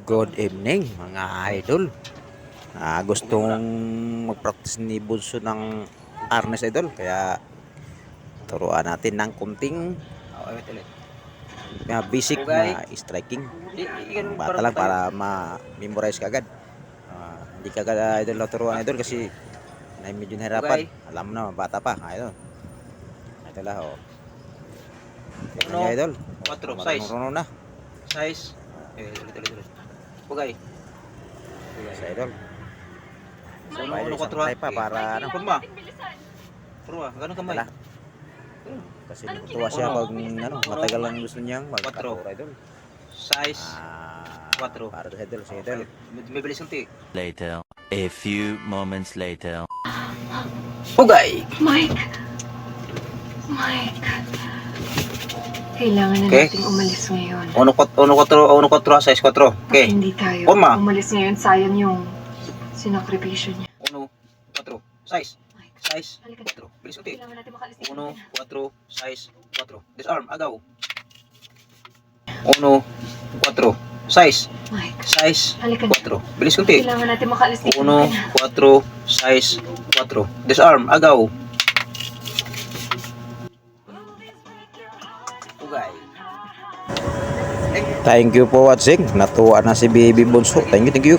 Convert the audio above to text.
Good evening mga idol. Gustong mag-practice ni Bunso ng arnes idol, kaya turuan natin ng kunting basic na striking. Ang bata lang para ma-memorize kagad. Hindi kagad idol na turuan idol kasi medyo nahirapan. Alam mo na, bata pa idol. Ito lang oh. Tingnan niyo idol. 4 size. Marunong na. Size. Ulit. Pugay. Sa idol. Uno 4 pa para ano. Purma. Ganun kamay. Kasi natutuwa siya pag ano, matagal lang gusto niyang magkaturo idol. Size 4. Para sa idol, sa idol. May bilis unti. Later. A few moments later. Pugay. Mike. Kailangan na nating umalis ngayon. Uno 4 size 4. Okay. Pag hindi tayo Purma. umalis ngayon, sayang yung sinakripisyo niya. Uno 4 size. Mike, Size halika na. 4. Bilis unti. Kailangan natin makalis dito. 1, 4, size 4. Disarm, agaw. 1, 4, size. Mike, Size halika na. 4. Bilis unti. Kailangan natin makalis dito. 1, Halika na. 4, size 4. Disarm, agaw. Pugay. Thank you for watching. Natuwa na si Baby Bunso. Thank you.